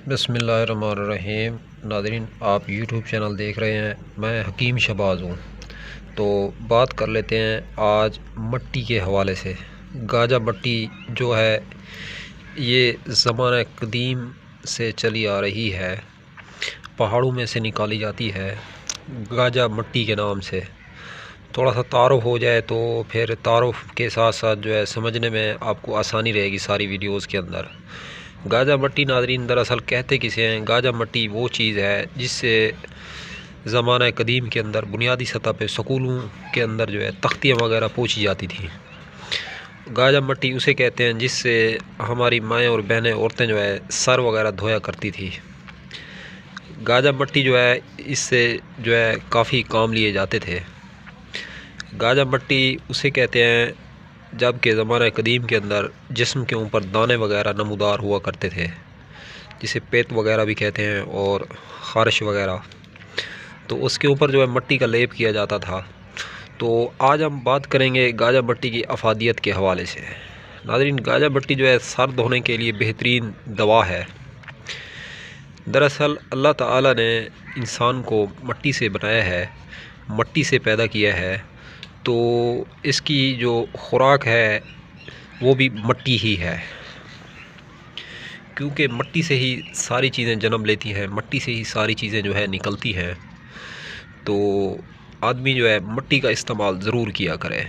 बिस्मिल्लाहिर्रहमानिर्रहीम। नाज़रीन, आप यूट्यूब चैनल देख रहे हैं, मैं हकीम शहबाज हूँ। तो बात कर लेते हैं आज मट्टी के हवाले से। गाजा मट्टी जो है ये ज़माना कदीम से चली आ रही है, पहाड़ों में से निकाली जाती है गाजा मट्टी के नाम से। थोड़ा सा तारुफ हो जाए तो फिर तारुफ के साथ साथ जो है समझने में आपको आसानी रहेगी सारी वीडियोस के अंदर। गाजा मट्टी नाज़रीन दरअसल कहते किसे हैं? गाजा मट्टी वो चीज़ है जिससे ज़माना कदीम के अंदर बुनियादी सतह पे स्कूलों के अंदर जो है तख्तियाँ वगैरह पोंछी जाती थी। गाजा मट्टी उसे कहते हैं जिससे हमारी माएँ और बहनें औरतें जो है सर वगैरह धोया करती थी। गाजा मट्टी जो है इससे जो है काफ़ी काम लिए जाते थे। गाजा मट्टी उसे कहते हैं जब के ज़माना कदीम के अंदर जिस्म के ऊपर दाने वगैरह नमूदार हुआ करते थे, जिसे पेट वगैरह भी कहते हैं और ख़ारिश वगैरह, तो उसके ऊपर जो है मट्टी का लेप किया जाता था। तो आज हम बात करेंगे गाजा मट्टी की अफादियत के हवाले से। नाज़रीन, गाजा मट्टी जो है सर धोने के लिए बेहतरीन दवा है। दरअसल अल्लाह ताला ने इंसान को मट्टी से बनाया है, मट्टी से पैदा किया है, तो इसकी जो खुराक है वो भी मट्टी ही है, क्योंकि मट्टी से ही सारी चीज़ें जन्म लेती हैं, मट्टी से ही सारी चीज़ें जो है निकलती हैं। तो आदमी जो है मट्टी का इस्तेमाल ज़रूर किया करे,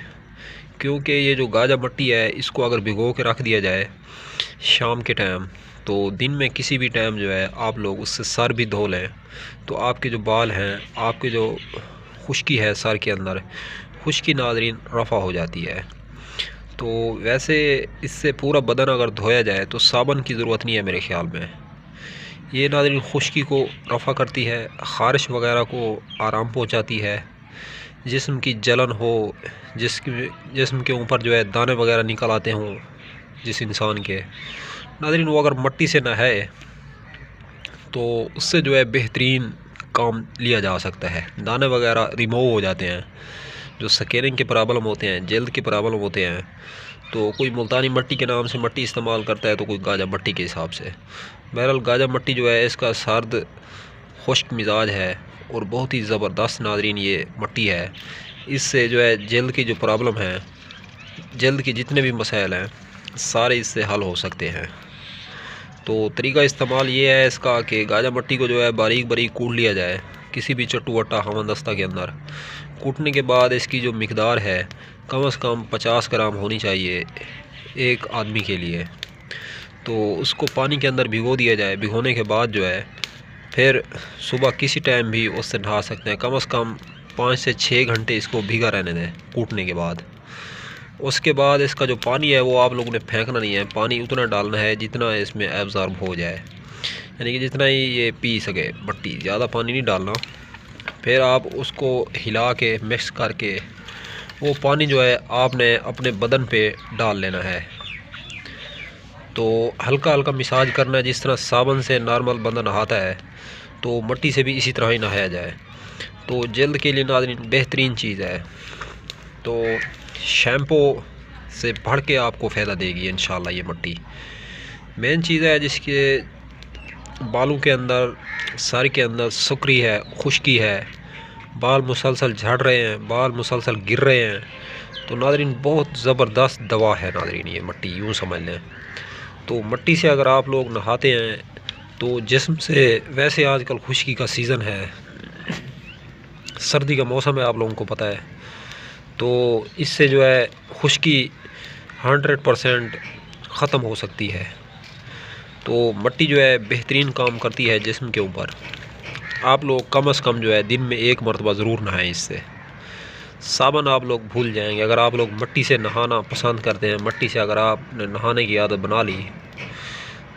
क्योंकि ये जो गाजा मट्टी है इसको अगर भिगो के रख दिया जाए शाम के टाइम, तो दिन में किसी भी टाइम जो है आप लोग उससे सर भी धो लें तो आपके जो बाल हैं, आपके जो खुश्की है सर के अंदर, खुश्की नाज़रीन रफ़ा हो जाती है। तो वैसे इससे पूरा बदन अगर धोया जाए तो साबुन की ज़रूरत नहीं है मेरे ख़्याल में। ये नाज़रीन खुश्की को रफ़ा करती है, ख़ारिश वगैरह को आराम पहुंचाती है। जिस्म की जलन हो, जिस्म के ऊपर जो है दाने वगैरह निकल आते हों जिस इंसान के, नाज़रीन वो अगर मट्टी से नहाए तो उससे जो है बेहतरीन काम लिया जा सकता है। दाने वगैरह रिमूव हो जाते हैं, जो स्कैनिंग के प्रॉब्लम होते हैं, जल्द के प्रॉब्लम होते हैं, तो कोई मुल्तानी मट्टी के नाम से मट्टी इस्तेमाल करता है तो कोई गाजा मट्टी के हिसाब से। बहरहाल गाजा मट्टी जो है इसका सर्द खुश्क मिजाज है और बहुत ही ज़बरदस्त नाज़रीन ये मट्टी है। इससे जो है जल्द की जो प्रॉब्लम है, जल्द के जितने भी मसाइल हैं सारे इससे हल हो सकते हैं। तो तरीका इस्तेमाल ये है इसका कि गाजा मट्टी को जो है बारीक बारीक कूट लिया जाए किसी भी चट्टू वट्टा हमदस्ता के अंदर। कूटने के बाद इसकी जो मिकदार है कम से कम 50 ग्राम होनी चाहिए एक आदमी के लिए। तो उसको पानी के अंदर भिगो दिया जाए। भिगोने के बाद जो है फिर सुबह किसी टाइम भी उससे नहा सकते हैं। कम से कम 5 से 6 घंटे इसको भीगा रहने दें कूटने के बाद। उसके बाद इसका जो पानी है वो आप लोगों ने फेंकना नहीं है, पानी उतना डालना है जितना इसमें एब्ज़ॉर्ब हो जाए, यानी कि जितना ही ये पी सके मट्टी, ज़्यादा पानी नहीं डालना। फिर आप उसको हिला के मिक्स करके वो पानी जो है आपने अपने बदन पे डाल लेना है। तो हल्का हल्का मसाज करना है, जिस तरह साबुन से नॉर्मल बंदा नहाता है तो मट्टी से भी इसी तरह ही नहाया जाए। तो जल्द के लिए नाज़रीन बेहतरीन चीज़ है। तो शैम्पू से बढ़ के आपको फ़ायदा देगी इंशाल्लाह ये मट्टी। मेन चीज़ है जिसके बालों के अंदर, सर के अंदर सुकरी है, खुश्की है, बाल मुसलसल झड़ रहे हैं, बाल मुसलसल गिर रहे हैं, तो नाज़रीन बहुत ज़बरदस्त दवा है नाज़रीन ये मट्टी, यूँ समझ लें। तो मट्टी से अगर आप लोग नहाते हैं तो जिस्म से, वैसे आजकल खुश्की का सीज़न है, सर्दी का मौसम है, आप लोगों को पता है, तो इससे जो है खुश्की 100% ख़त्म हो सकती है। तो मट्टी जो है बेहतरीन काम करती है जिस्म के ऊपर। आप लोग कम से कम जो है दिन में एक मरतबा ज़रूर नहाएं इससे। साबुन आप लोग भूल जाएंगे अगर आप लोग मट्टी से नहाना पसंद करते हैं। मट्टी से अगर आपने नहाने की आदत बना ली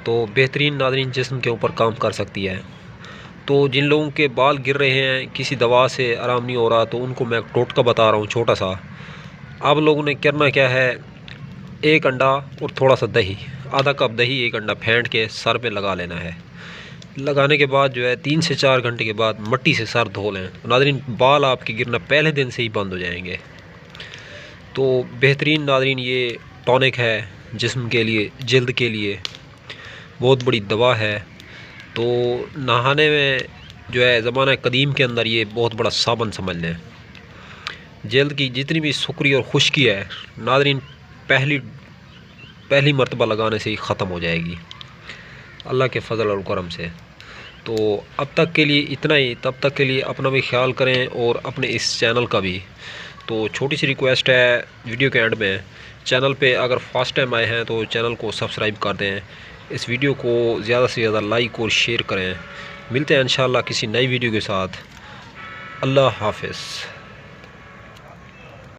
तो बेहतरीन नाज़रीन जिस्म के ऊपर काम कर सकती है। तो जिन लोगों के बाल गिर रहे हैं, किसी दवा से आराम नहीं हो रहा, तो उनको मैं एक टोटका बता रहा हूँ छोटा सा। आप लोगों ने करना क्या है, एक अंडा और थोड़ा सा दही, आधा कप दही, एक अंडा फेंट के सर पे लगा लेना है। लगाने के बाद जो है 3 से 4 घंटे के बाद मट्टी से सर धो लें। नाज़रीन बाल आपके गिरना पहले दिन से ही बंद हो जाएंगे। तो बेहतरीन नाज़रीन ये टॉनिक है जिस्म के लिए, जल्द के लिए बहुत बड़ी दवा है। तो नहाने में जो है ज़माना कदीम के अंदर ये बहुत बड़ा साबन समझ लें। जल्द की जितनी भी सुकरी और खुश्की है नाज़रीन पहली मरतबा लगाने से ही ख़त्म हो जाएगी अल्लाह के फ़ज़ल और करम से। तो अब तक के लिए इतना ही। तब तक के लिए अपना भी ख्याल करें और अपने इस चैनल का भी। तो छोटी सी रिक्वेस्ट है वीडियो के एंड में, चैनल पे अगर फर्स्ट टाइम आए हैं तो चैनल को सब्सक्राइब कर दें, इस वीडियो को ज़्यादा से ज़्यादा लाइक और शेयर करें। मिलते हैं इंशाअल्लाह किसी नई वीडियो के साथ। अल्लाह हाफ़िज़।